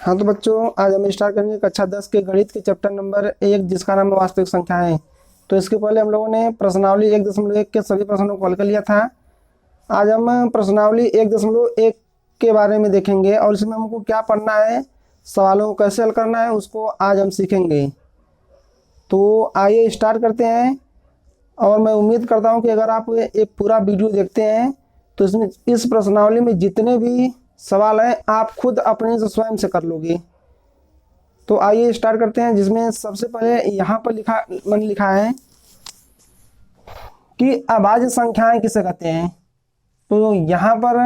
हाँ तो बच्चों, आज हम स्टार्ट करेंगे कक्षा 10 के गणित के चैप्टर नंबर 1, जिसका नाम है वास्तविक संख्याएं। तो इसके पहले हम लोगों ने प्रश्नावली 1.1 के सभी प्रश्नों को हल कर लिया था। आज हम प्रश्नावली 1.1 के बारे में देखेंगे और इसमें हमको क्या पढ़ना है, सवालों को कैसे हल करना है, उसको आज हम सीखेंगे। तो आइए स्टार्ट करते हैं। और मैं उम्मीद करता हूँ कि अगर आप एक पूरा वीडियो देखते हैं तो इसमें इस प्रश्नावली में जितने भी सवाल हैं आप खुद अपने से स्वयं से कर लोगे। तो आइए स्टार्ट करते हैं, जिसमें सबसे पहले यहाँ पर मैंने लिखा है कि अभाज्य संख्याएं किसे कहते हैं। तो यहाँ पर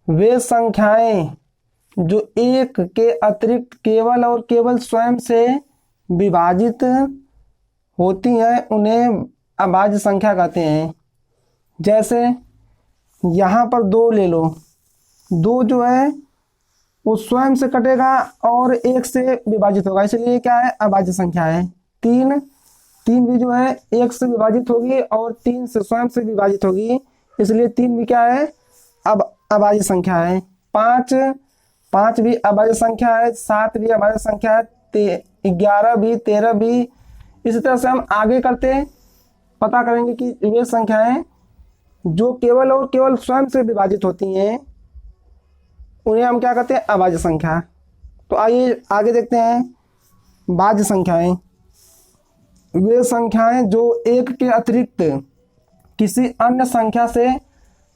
वे संख्याएं जो एक के अतिरिक्त केवल और केवल स्वयं से विभाजित होती हैं उन्हें अभाज्य संख्या कहते हैं। जैसे यहाँ पर 2 ले लो, 2 जो है वो स्वयं से कटेगा और 1 से विभाजित होगा, इसलिए क्या है, अभाज्य संख्या है। 3 भी जो है 1 से विभाजित होगी और 3 से स्वयं से विभाजित होगी, इसलिए 3 भी क्या है, अब अभाज्य संख्या है। 5 भी अभाज्य संख्या है। 7 भी अभाज्य संख्या है। 11 भी, 13 भी। इसी तरह से हम आगे करते पता करेंगे कि वे संख्याएं जो केवल और केवल स्वयं से विभाजित होती हैं उन्हें हम क्या कहते हैं, अभाज्य संख्या। तो आइए आगे देखते हैं भाज्य संख्याएं। वे संख्याएं जो एक के अतिरिक्त किसी अन्य संख्या से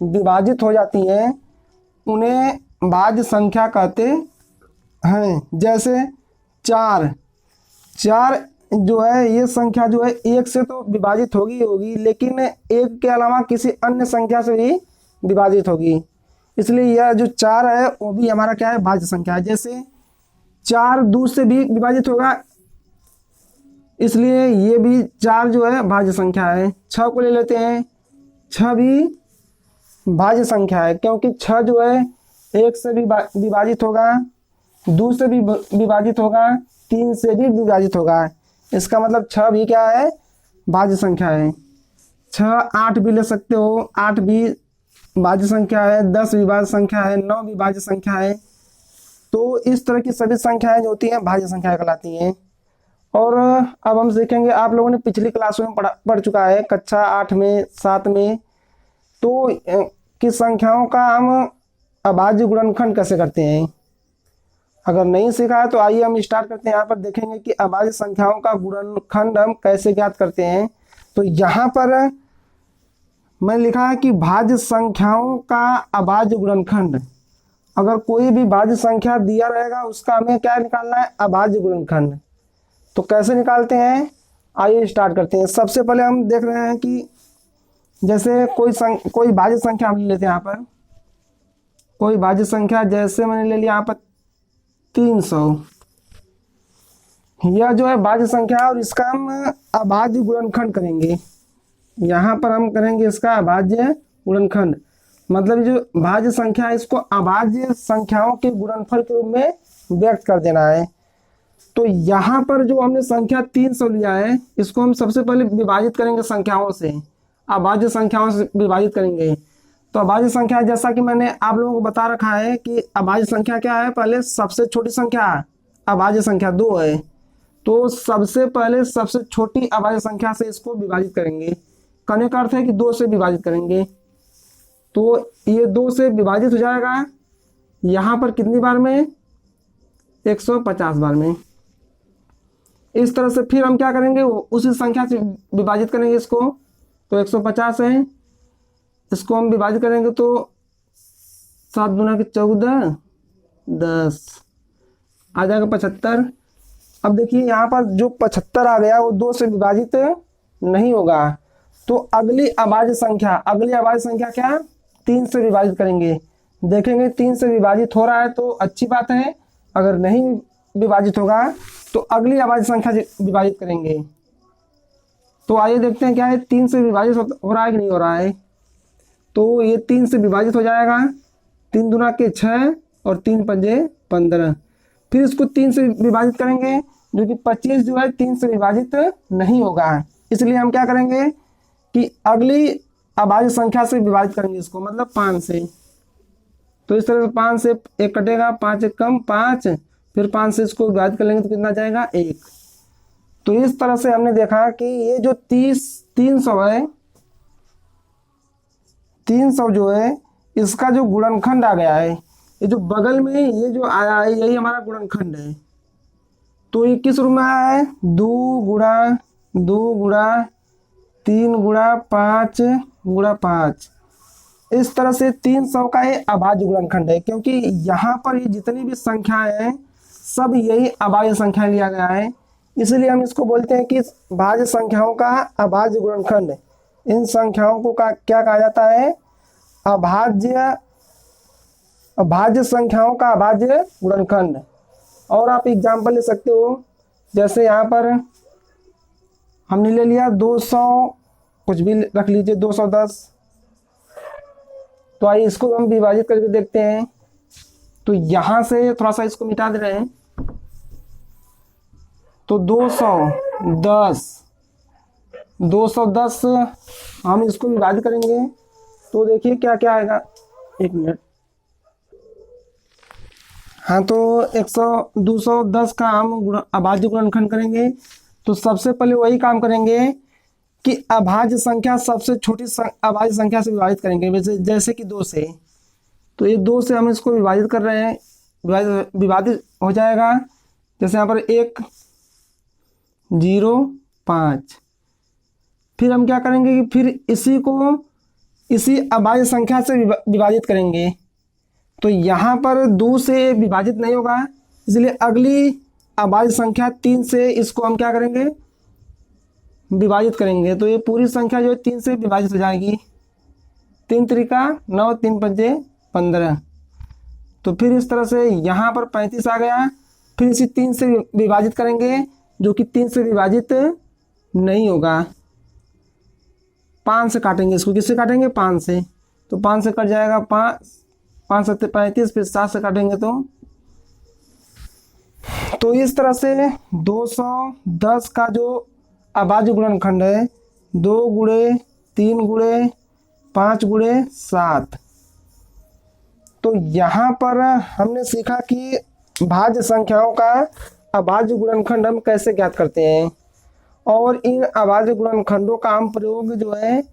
विभाजित हो जाती हैं उन्हें भाज्य संख्या कहते हैं। जैसे 4 जो है, ये संख्या जो है 1 से तो विभाजित होगी, लेकिन 1 के अलावा किसी अन्य संख्या से भी विभाजित होगी, इसलिए यह जो 4 है वो भी हमारा क्या है, भाज्य संख्या है। जैसे 4 2 से भी विभाजित होगा, इसलिए ये भी 4 जो है भाज्य संख्या है। 6 को ले लेते हैं, 6 भी भाज्य संख्या है, क्योंकि 6 जो है 1 से भी विभाजित होगा, 2 से भी विभाजित होगा, 3 से भी विभाजित होगा, इसका मतलब 6 भी क्या है, भाज्य संख्या है। 6 8 भी ले सकते हो, 8 भी भाज्य संख्या है। 10 भी भाज्य संख्या है। 9 भी भाज्य संख्या है। तो इस तरह की सभी संख्याएं जो होती हैं भाज्य संख्या कहलाती हैं। और अब हम सीखेंगे, आप लोगों ने पिछली क्लासों में पढ़ चुका है, कक्षा 8 में, 7 में, तो किस संख्याओं का हम अभाज्य गुणनखंड कैसे करते हैं। अगर नहीं सीखा है तो आइए हम स्टार्ट करते हैं। यहाँ पर देखेंगे कि अभाज्य संख्याओं का गुणनखंड हम कैसे ज्ञात करते हैं। तो यहाँ पर मैंने लिखा है कि भाज्य संख्याओं का अभाज्य गुणनखंड, अगर कोई भी भाज्य संख्या दिया रहेगा उसका हमें क्या निकालना है, अभाज्य गुणनखंड। तो कैसे निकालते हैं, आइए स्टार्ट करते हैं। सबसे पहले हम देख रहे हैं कि जैसे कोई भाज्य संख्या हम ले लेते हैं। यहाँ पर कोई भाज्य संख्या, जैसे मैंने ले लिया यहाँ पर 300, यह जो है भाज्य संख्या और इसका हम अभाज्य गुणनखंड करेंगे। यहाँ पर हम करेंगे इसका अभाज्य गुणनखंड, मतलब जो भाज्य संख्या है इसको अभाज्य संख्याओं के गुणनफल के रूप में व्यक्त कर देना है। तो यहाँ पर जो हमने संख्या 300 लिया है, इसको हम सबसे पहले विभाजित करेंगे संख्याओं से, अभाज्य संख्याओं से विभाजित करेंगे। तो अभाज्य संख्या, जैसा कि मैंने आप लोगों को बता रखा है कि अभाज्य संख्या क्या है, पहले सबसे छोटी संख्या अभाज्य संख्या 2 है, तो सबसे पहले सबसे छोटी अभाज्य संख्या से इसको विभाजित करेंगे। करने का अर्थ है कि 2 से विभाजित करेंगे, तो ये 2 से विभाजित हो जाएगा यहाँ पर कितनी बार में, 150 बार में। इस तरह से फिर हम क्या करेंगे, उसी संख्या से विभाजित करेंगे इसको। तो 150 है, इसको हम विभाजित करेंगे तो 7 दूना के 14, 10 आ जाएगा 75। अब देखिए यहाँ पर जो 75 आ गया वो 2 से विभाजित नहीं होगा, तो अगली अभाज्य संख्या क्या, 3 से विभाजित करेंगे। देखेंगे 3 से विभाजित हो रहा है तो अच्छी बात है, अगर नहीं विभाजित होगा तो अगली अभाज्य संख्या से विभाजित करेंगे। तो आइए देखते हैं क्या है, 3 से विभाजित हो रहा है कि नहीं हो रहा है। तो ये 3 से विभाजित हो जाएगा, 3 दूना के 6 और 3 पंजे 15। फिर इसको 3 से विभाजित करेंगे, जो कि 25 जो है 3 से विभाजित नहीं होगा, इसलिए हम क्या करेंगे कि अगली अभाज्य संख्या से विभाजित करेंगे इसको, मतलब 5 से। तो इस तरह से 5 से 1 कटेगा, 5 1 कम 5, फिर 5 से इसको विभाजित कर लेंगे तो कितना जाएगा 1। तो इस तरह से हमने देखा कि ये जो 300 है, 300 जो है इसका जो गुणनखंड आ गया है, ये जो बगल में ये जो आया है यही हमारा गुणनखंड है। तो ये किस रूप में आया है, 2 गुणा 2 गुणा 3 गुणा 5 गुणा 5। इस तरह से 300 का ये अभाज्य गुणनखंड है, क्योंकि यहाँ पर ये जितनी भी संख्याएं हैं सब यही अभाज्य संख्या लिया गया है, इसलिए हम इसको बोलते हैं कि भाज्य संख्याओं का अभाज्य गुणनखंड। इन संख्याओं को क्या कहा जाता है, अभाज्य संख्याओं का अभाज्य गुणनखंड। और आप एग्जाम्पल ले सकते हो, जैसे यहाँ पर हमने ले लिया 200, कुछ भी रख लीजिए 210। तो आइए इसको हम विभाजित करके देखते हैं। तो यहाँ से थोड़ा सा इसको मिटा दे रहे हैं। तो 210 हम इसको विभाजित करेंगे तो देखिए क्या क्या आएगा। 1 मिनट। हाँ, तो 210 का हम अभाज्य गुणनखंड करेंगे। तो सबसे पहले वही काम करेंगे कि अभाज्य संख्या सबसे छोटी अभाज्य संख्या से विभाजित करेंगे, जैसे कि 2 से। तो ये 2 से हम इसको विभाजित कर रहे हैं, विभाजित हो जाएगा। जैसे यहाँ पर 1 0 5। फिर हम क्या करेंगे कि फिर इसी अभाज्य संख्या से विभाजित करेंगे। तो यहाँ पर 2 से विभाजित नहीं होगा, इसलिए अगली अभाज्य संख्या 3 से इसको हम क्या करेंगे, विभाजित करेंगे। तो ये पूरी संख्या जो है 3 से विभाजित हो जाएगी। 3 त्रिका 9, 3 पंजे 15। तो फिर इस तरह से यहाँ पर 35 आ गया। फिर इसी 3 से विभाजित करेंगे, जो कि 3 से विभाजित नहीं होगा। 5 से काटेंगे इसको, किससे काटेंगे, 5 से। तो 5 से कट जाएगा 5 7 35। फिर 7 से काटेंगे तो इस तरह से 210 का जो अभाज्य गुणनखंड है 2 गुणे 3 गुणे 5 गुणे 7। तो यहाँ पर हमने सीखा कि भाज्य संख्याओं का अभाज्य गुणनखंड हम कैसे ज्ञात करते हैं, और इन अभाज्य गुणनखंडों का हम प्रयोग जो है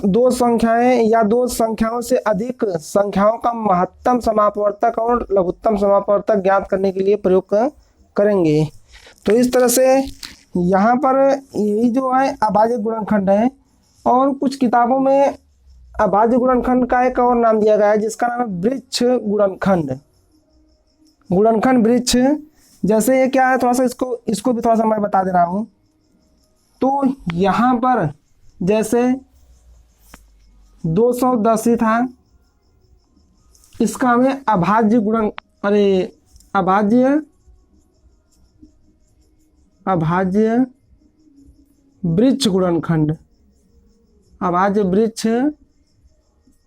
2 संख्याएं या 2 संख्याओं से अधिक संख्याओं का महत्तम समापवर्तक और लघुत्तम समापवर्तक ज्ञात करने के लिए प्रयोग करेंगे। तो इस तरह से यहाँ पर यही जो है अभाज्य गुणनखंड है। और कुछ किताबों में अभाज्य गुणनखंड का एक और नाम दिया गया है, जिसका नाम है वृक्ष गुणनखंड, गुणनखंड वृक्ष। जैसे ये क्या है, थोड़ा सा इसको भी थोड़ा सा मैं बता दे रहा हूँ। तो यहाँ पर जैसे 210 ही था, इसका हमें अभाज्य वृक्ष गुणनखंड, अभाज्य वृक्ष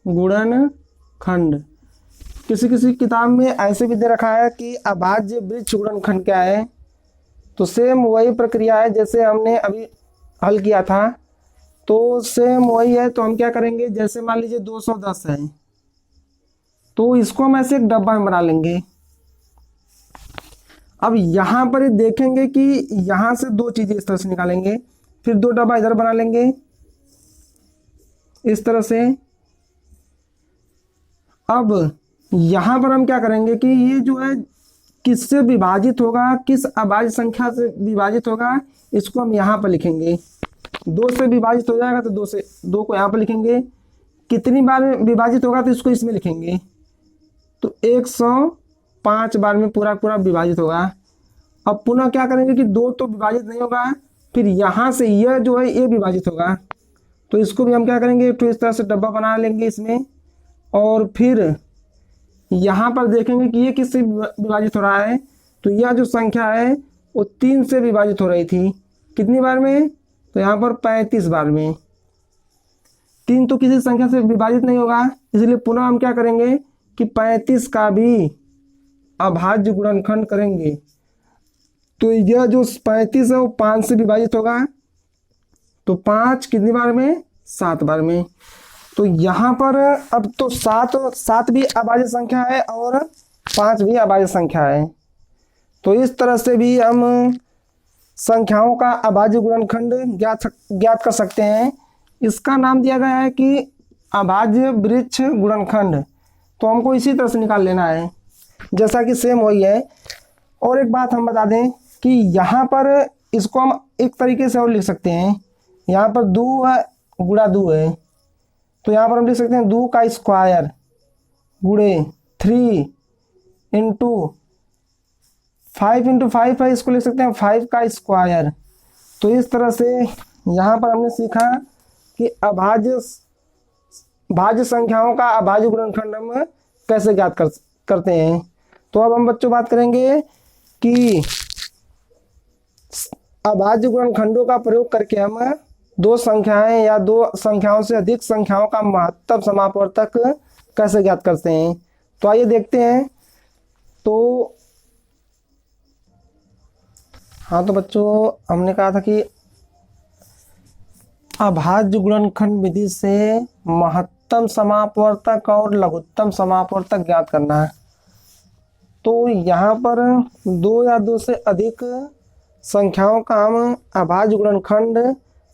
गुणनखंड। किसी किताब में ऐसे भी दे रखा है कि अभाज्य वृक्ष गुणनखंड क्या है। तो सेम वही प्रक्रिया है जैसे हमने अभी हल किया था, तो सेम वही है। तो हम क्या करेंगे, जैसे मान लीजिए 210 है, तो इसको हम ऐसे एक डब्बा में बना लेंगे। अब यहाँ पर देखेंगे कि यहाँ से 2 चीज़ें इस तरह से निकालेंगे, फिर 2 डब्बा इधर बना लेंगे इस तरह से। अब यहाँ पर हम क्या करेंगे कि ये जो है किससे विभाजित होगा, किस अभाज्य संख्या से विभाजित होगा, इसको हम यहाँ पर लिखेंगे। 2 से विभाजित हो जाएगा तो 2 को यहाँ पर लिखेंगे। कितनी बार विभाजित होगा तो इसको इसमें लिखेंगे। तो 105 बार में पूरा विभाजित होगा। अब पुनः क्या करेंगे कि 2 तो विभाजित नहीं होगा, फिर यहाँ से यह जो है ये विभाजित होगा। तो इसको भी हम क्या करेंगे, तो इस तरह से डब्बा बना लेंगे इसमें। और फिर यहाँ पर देखेंगे कि ये किससे विभाजित हो रहा है। तो यह जो संख्या है वो 3 से विभाजित हो रही थी। कितनी बार में, तो यहाँ पर 35 बार में। 3 तो किसी संख्या से विभाजित नहीं होगा, इसलिए पुनः हम क्या करेंगे कि 35 का भी अभाज्य गुणनखंड करेंगे। तो यह जो 35 है वो 5 से विभाजित होगा। तो 5 कितनी बार में, 7 बार में। तो यहाँ पर अब तो 7 भी अभाज्य संख्या है और 5 भी अभाज्य संख्या है। तो इस तरह से भी हम संख्याओं का अभाज्य गुणनखंड ज्ञात कर सकते हैं। इसका नाम दिया गया है कि अभाज्य वृक्ष गुणनखंड। तो हमको इसी तरह से निकाल लेना है, जैसा कि सेम वही है। और एक बात हम बता दें कि यहाँ पर इसको हम एक तरीके से और लिख सकते हैं। यहाँ पर 2 है गुणा 2 है, तो यहाँ पर हम लिख सकते हैं 2 का स्क्वायर गुणे 3 इंटू 5 इंटू 5 है, इसको लिख सकते हैं 5 का स्क्वायर। तो इस तरह से यहाँ पर हमने सीखा कि भाज्य संख्याओं का अभाज्य गुणनखंड हम कैसे ज्ञात करते हैं। तो अब हम बच्चों बात करेंगे कि अभाज्य गुणनखंडों का प्रयोग करके हम 2 संख्याएं या 2 संख्याओं से अधिक संख्याओं का महत्तम समापवर्तक कैसे ज्ञात करते हैं। तो आइए देखते हैं। तो हाँ, तो बच्चों हमने कहा था कि अभाज्य गुणनखंड विधि से महत्तम समापवर्तक और लघुत्तम समापवर्तक ज्ञात करना है। तो यहाँ पर 2 या 2 से अधिक संख्याओं का हम अभाज्य गुणनखंड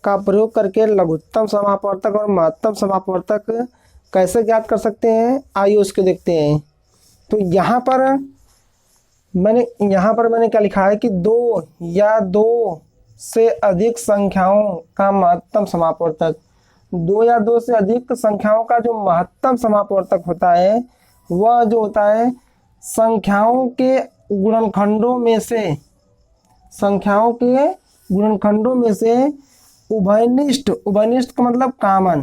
का प्रयोग करके लघुत्तम समापवर्तक और महत्तम समापवर्तक कैसे ज्ञात कर सकते हैं, आइए उसके देखते हैं। तो यहाँ पर मैंने क्या लिखा है कि 2 या 2 से अधिक संख्याओं का महत्तम समापवर्तक। 2 या 2 से अधिक संख्याओं का जो महत्तम समापवर्तक होता है वह जो होता है संख्याओं के गुणनखंडों में से उभयनिष्ठ का मतलब कॉमन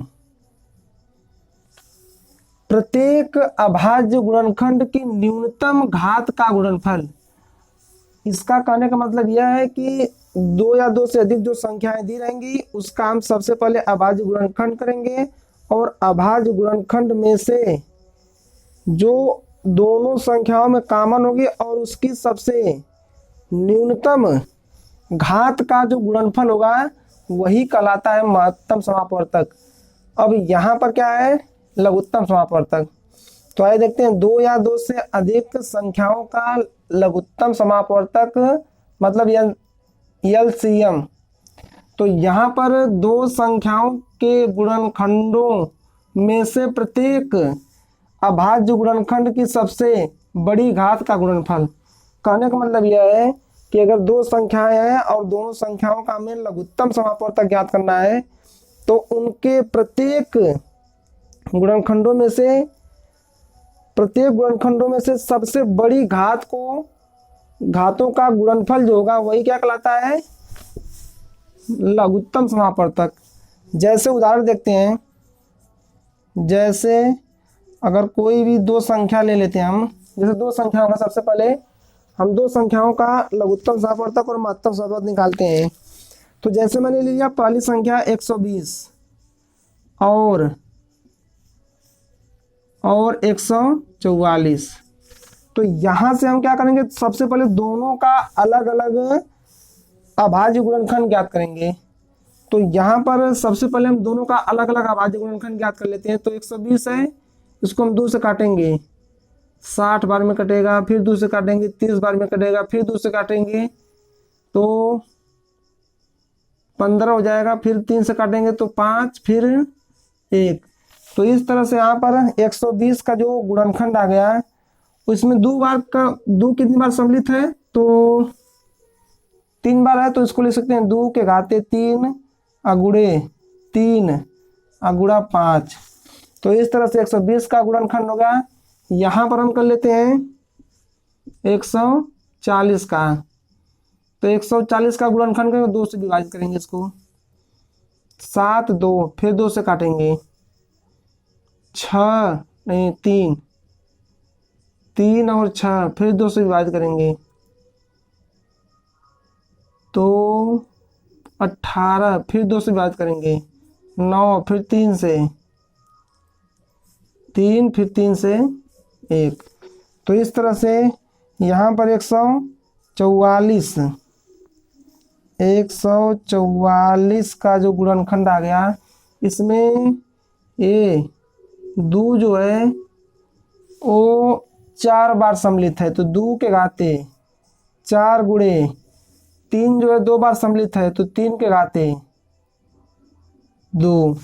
प्रत्येक अभाज्य गुणनखंड की न्यूनतम घात का गुणनफल। इसका कहने का मतलब यह है कि 2 या 2 से अधिक जो संख्याएं दी रहेंगी उसका हम सबसे पहले अभाज्य गुणनखंड करेंगे, और अभाज्य गुणनखंड में से जो दोनों संख्याओं में कॉमन होगी और उसकी सबसे न्यूनतम घात का जो गुणनफल होगा वही कहलाता है महत्तम समापवर्तक। अब यहाँ पर क्या है, लघुत्तम समापवर्तक। तो आइए देखते हैं 2 या 2 से अधिक संख्याओं का लघुत्तम समापवर्तक मतलब LCM। तो यहाँ पर 2 संख्याओं के गुणनखंडों में से प्रत्येक अभाज्य गुणनखंड की सबसे बड़ी घात का गुणनफल। कहने का मतलब यह है कि अगर 2 संख्याएं हैं और दोनों संख्याओं का हमें लघुत्तम समापवर्तक ज्ञात करना है, तो उनके प्रत्येक गुणनखंडों में से सबसे बड़ी घातों का गुणनफल जो होगा वही क्या कहलाता है, लघुत्तम समापवर्तक। जैसे उदाहरण देखते हैं, जैसे अगर कोई भी 2 संख्या ले लेते हैं हम, जैसे 2 संख्याओं का सबसे पहले हम 2 संख्याओं का लघुत्तम समापवर्तक और महत्तम समापवर्तक निकालते हैं। तो जैसे मैंने लिया पहली संख्या 120 और 144। तो यहाँ से हम क्या करेंगे, सबसे पहले दोनों का अलग अलग अभाज्य गुणनखंड ज्ञात करेंगे। तो यहाँ पर सबसे पहले हम दोनों का अलग अलग अभाज्य गुणनखंड ज्ञात कर लेते हैं। तो 120 है, इसको हम 2 से काटेंगे, 60 बार में कटेगा, फिर 2 से काटेंगे, 30 बार में कटेगा, फिर 2 से काटेंगे तो 15 हो जाएगा, फिर 3 से काटेंगे तो 5, फिर 1। तो इस तरह से यहाँ पर 120 का जो गुणनखंड आ गया उसमें 2 कितनी बार सम्मिलित है, तो 3 बार है। तो इसको ले सकते हैं 2 के घाते 3 अगुणे 3 अगुणा 5। तो इस तरह से 120 का गुणनखंड होगा। यहाँ पर हम कर लेते हैं 140 का। तो 140 का गुणनखंड करेंगे, 2 से विभाजित करेंगे इसको, 7 2, फिर 2 से काटेंगे, 3 और 6, फिर 2 से विभाजित करेंगे तो 18, फिर 2 से विभाजित करेंगे 9, फिर 3 से 3, फिर 3 से 1। तो इस तरह से यहाँ पर 144 का जो गुणनखंड आ गया, इसमें ये 2 जो है वो 4 बार सम्मिलित है तो 2 के घाते 4 गुणे 3 जो है 2 बार सम्मिलित है तो 3 के घाते 2।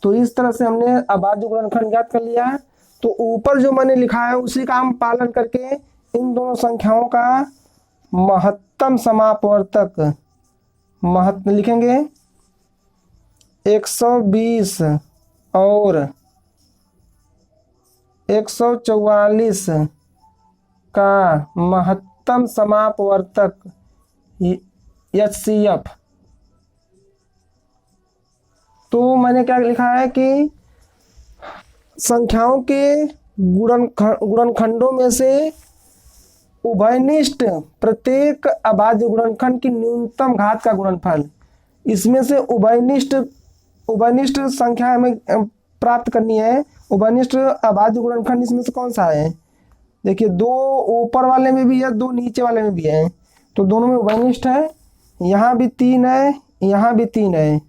तो इस तरह से हमने अभाज्य गुणनखंड ज्ञात कर लिया। तो ऊपर जो मैंने लिखा है उसी का हम पालन करके इन दोनों संख्याओं का महत्तम समापवर्तक लिखेंगे 120 और 144 का महत्तम समापवर्तक HCF। तो मैंने क्या लिखा है कि संख्याओं के गुणनखंडों में से उभयनिष्ठ प्रत्येक अभाज्य गुणनखंड की न्यूनतम घात का गुणनफल, इसमें से उभयनिष्ठ संख्या हमें प्राप्त करनी है। उभयनिष्ठ अभाज्य गुणनखंड इसमें से कौन सा है? देखिए 2 ऊपर वाले में भी है, 2 नीचे वाले में भी है, तो दोनों में उभयनिष्ठ है। यहाँ भी 3 है, यहाँ भी 3 है,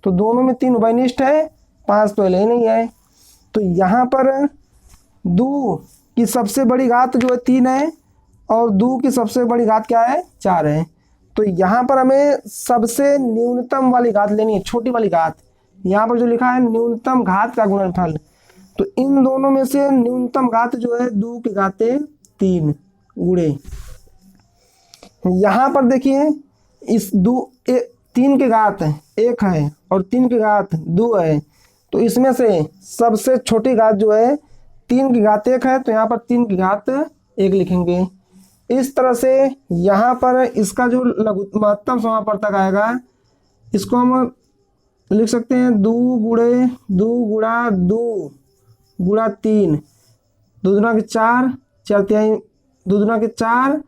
तो दोनों में 3 उभयनिष्ठ है, 5 तो ले नहीं है। तो यहाँ पर 2 की सबसे बड़ी घात जो है 3 है और 2 की सबसे बड़ी घात क्या है? 4 है। तो यहाँ पर हमें सबसे न्यूनतम वाली घात लेनी है, छोटी वाली घात। यहाँ पर जो लिखा है न्यूनतम घात का गुणनफल, तो इन दोनों में से न्यूनतम घात जो है 2 की घाते 3 गुणे। यहाँ पर देखिए इस 3 की घात 1 है और 3 की घात 2 है, तो इसमें से सबसे छोटी घात जो है 3 की घात 1 है, तो यहाँ पर 3 की घात 1 लिखेंगे। इस तरह से यहाँ पर इसका जो महत्तम समापवर्तक आएगा इसको हम लिख सकते हैं 2 गुणे 2 गुणा 2 गुणा 3, 2 दूना के 4, 4 तिहाई 2 दूना के 4,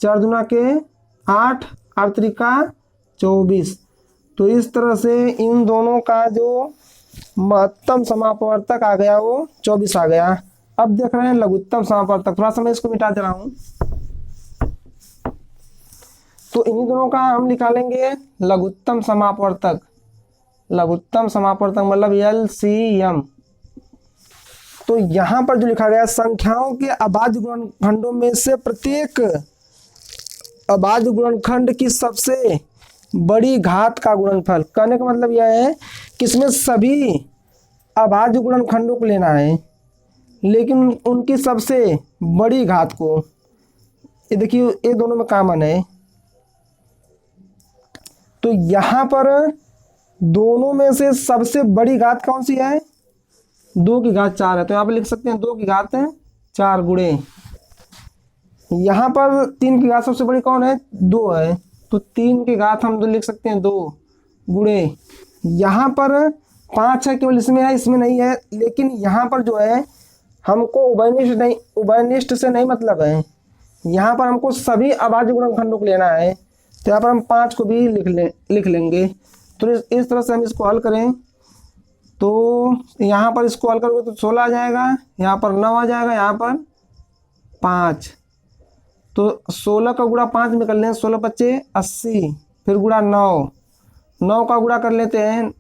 4 दूना के 8, 8 त्रिका 24। तो इस तरह से इन दोनों का जो महत्तम समापवर्तक आ गया वो 24 आ गया। अब देख रहे हैं लघुत्तम समापवर्तक, थोड़ा सा मैं इसको मिटा दे रहा हूँ। तो इन्हीं दोनों का हम निकालेंगे लघुत्तम समापवर्तक। लघुत्तम समापवर्तक मतलब LCM। तो यहाँ पर जो लिखा गया संख्याओं के अभाज्य गुणनखंडों में से प्रत्येक अभाज्य गुणनखंड की सबसे बड़ी घात का गुणनफल। कहने का मतलब यह है कि इसमें सभी अभाज्य गुणनखंडों को लेना है, लेकिन उनकी सबसे बड़ी घात को। ये देखिए ये दोनों में कॉमन है, तो यहाँ पर दोनों में से सबसे बड़ी घात कौन सी है? 2 की घात 4 है, तो यहाँ पर लिख सकते हैं 2 की घात 4 गुणे। यहाँ पर 3 की घात सबसे बड़ी कौन है? 2 है, तो 3 की घात हम तो लिख सकते हैं 2 गुणे। यहाँ पर 5 है, केवल इसमें है, इसमें नहीं है, लेकिन यहाँ पर जो है हमको उभयनिष्ठ से नहीं मतलब है, यहाँ पर हमको सभी अभाज्य गुणनखंडों को लेना है, तो यहाँ पर हम 5 को भी लिख लेंगे। तो इस तरह से हम इसको हल करें तो यहाँ पर इसको हल करोगे तो 16 आ जाएगा, यहाँ पर 9 आ जाएगा, यहाँ पर 5। तो 16 का गुणा 5 में कर लें, 16 पच्चे 80, फिर गुणा 9, 9 का गुणा कर लेते हैं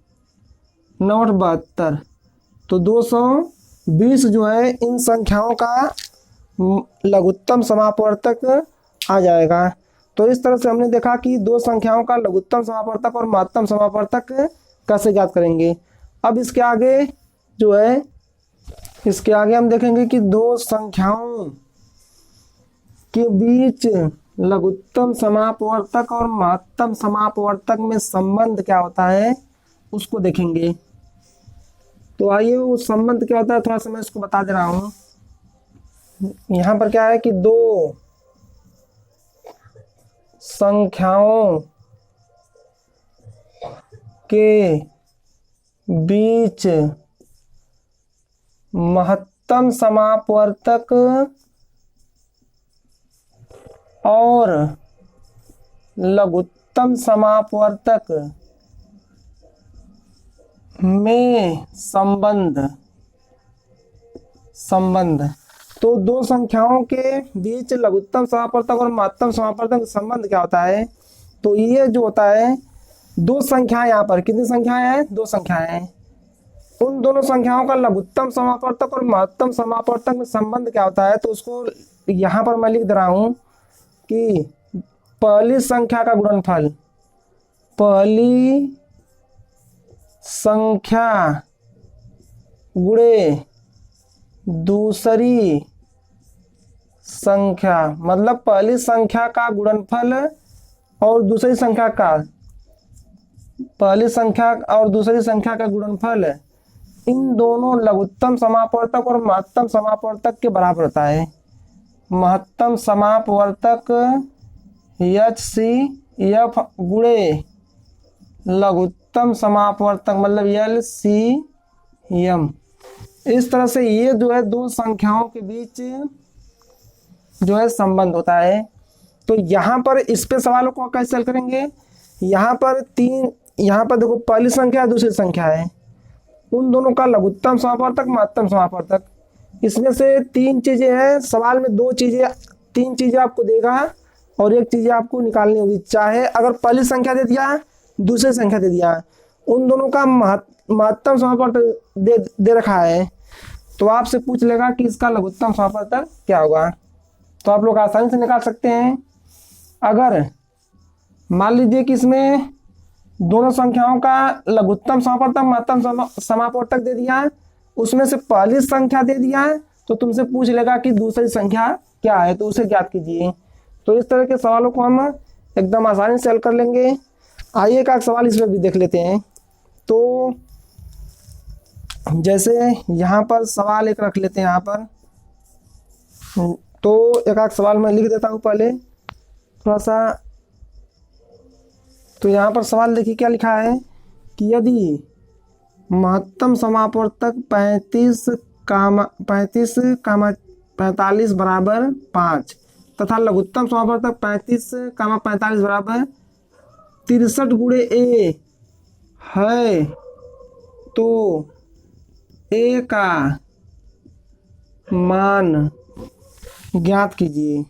9 8 72, तो 220 जो है इन संख्याओं का लघुत्तम समापवर्तक आ जाएगा। तो इस तरह से हमने देखा कि 2 संख्याओं का लघुत्तम समापवर्तक और महत्तम समापवर्तक कैसे ज्ञात करेंगे। अब इसके आगे जो है इसके आगे हम देखेंगे कि 2 संख्याओं के बीच लघुत्तम समापवर्तक और महत्तम समापवर्तक में संबंध क्या होता है उसको देखेंगे। तो आइए वो संबंध क्या होता है थोड़ा सा मैं इसको बता दे रहा हूँ। यहाँ पर क्या है कि 2 संख्याओं के बीच महत्तम समापवर्तक और लघुत्तम समापवर्तक में संबंध। तो 2 संख्याओं के बीच लघुत्तम समापवर्तक और महत्तम समापवर्तक संबंध क्या होता है? तो ये जो होता है 2 संख्याएं, यहाँ पर कितनी संख्याएं हैं? 2 संख्याएं हैं। उन दोनों संख्याओं का लघुत्तम समापवर्तक और महत्तम समापवर्तक में संबंध क्या होता है, तो उसको यहाँ पर मैं लिख दे रहा हूँ कि पहली संख्या का गुणनफल, पहली संख्या गुणे दूसरी संख्या, मतलब पहली संख्या का गुणनफल और दूसरी संख्या का, पहली संख्या और दूसरी संख्या का गुणनफल, इन दोनों लघुत्तम समापवर्तक और महत्तम समापवर्तक के बराबर होता है। महत्तम समापवर्तक HCF गुणे लघुत्तम समापवर्तक मतलब LCM। इस तरह से ये जो है दो संख्याओं के बीच जो है संबंध होता है। तो यहाँ पर इस पे सवालों को कैसे हल करेंगे, यहाँ पर देखो पहली संख्या दूसरी संख्या है, उन दोनों का लघुत्तम समापवर्तक महत्तम समापवर्तक, इसमें से तीन चीजें हैं, सवाल में तीन चीजें आपको देगा और एक चीज आपको निकालनी होगी। चाहे अगर पहली संख्या दे दिया दूसरी संख्या दे दिया, उन दोनों का महत्तम समापवर्तक दे रखा है, तो आपसे पूछ लेगा कि इसका लघुत्तम समापवर्तक क्या होगा। तो आप लोग आसानी से निकाल सकते हैं। अगर मान लीजिए कि इसमें दोनों संख्याओं का लघुत्तम समापवर्तक महत्तम समापवर्तक दे दिया, उसमें से पहली संख्या दे दिया, तो तुमसे पूछ लेगा कि दूसरी संख्या क्या है, तो उसे ज्ञात कीजिए। तो इस तरह के सवालों को हम एकदम आसानी से हल कर लेंगे। आइए एक सवाल इसमें भी देख लेते हैं। तो जैसे यहाँ पर सवाल एक रख लेते हैं, यहाँ पर तो एक सवाल मैं लिख देता हूँ पहले थोड़ा सा। तो यहाँ पर सवाल देखिए क्या लिखा है कि यदि महत्तम समापवर्तक 35, 45 = 5 तथा लघुत्तम समापवर्तक 35, 45 = 63 गुणे A है, तो A का मान ज्ञात कीजिए।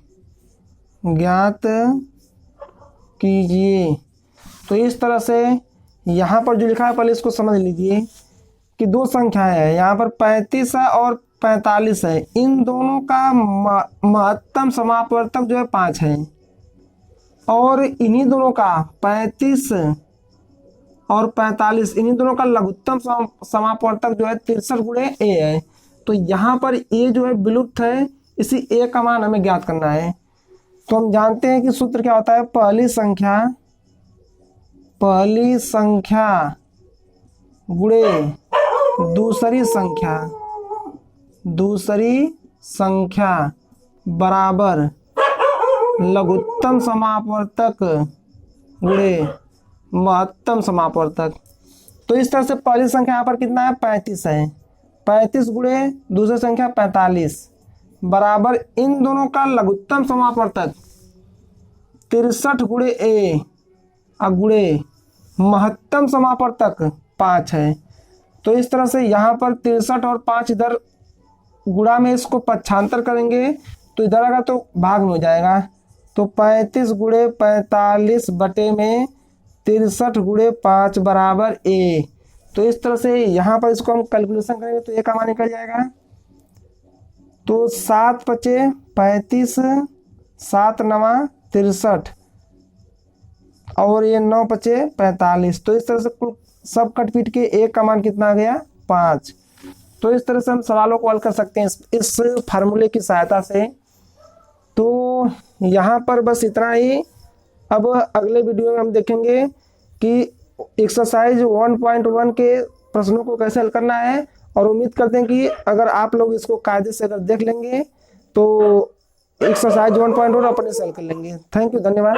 तो इस तरह से यहाँ पर जो लिखा है पहले इसको समझ लीजिए कि दो संख्याएं हैं, यहाँ पर 35 है और 45 है, इन दोनों का महत्तम समापवर्तक जो है 5 है, और इन्हीं दोनों का 35 और 45 इन्हीं दोनों का लघुत्तम समापवर्तक जो है 63 गुणे A है। तो यहाँ पर A जो है विलुप्त है, इसी A का मान हमें ज्ञात करना है। तो हम जानते हैं कि सूत्र क्या होता है, पहली संख्या गुणे दूसरी संख्या बराबर लघुत्तम समापवर्तक गुणे महत्तम समापवर्तक। तो इस तरह से पहली संख्या यहाँ पर कितना है, 35 है, 35 गुणे दूसरी संख्या 45 बराबर इन दोनों का लघुत्तम समापवर्तक 63 गुणे A गुणे महत्तम समापवर्तक 5 है। तो इस तरह से यहाँ पर 63 और 5 इधर गुणा में इसको पक्षांतर करेंगे तो इधर आएगा तो भाग में हो जाएगा। तो 35 गुणे 45 बटे में 63 गुणे 5 बराबर A। तो इस तरह से यहाँ पर इसको हम कैलकुलेशन करेंगे तो A का मान निकल जाएगा। तो 7 × 5 = 35, 7 × 9 = 63 और ये 9 × 5 = 45। तो इस तरह से सब कट पीट के A का मान कितना आ गया, 5। तो इस तरह से हम सवालों को हल कर सकते हैं इस फार्मूले की सहायता से। तो यहाँ पर बस इतना ही। अब अगले वीडियो में हम देखेंगे कि एक्सरसाइज 1.1 के प्रश्नों को कैसे हल करना है, और उम्मीद करते हैं कि अगर आप लोग इसको कायदे से अगर देख लेंगे तो एक्सरसाइज 1.1 अपने से हल कर लेंगे। थैंक यू, धन्यवाद।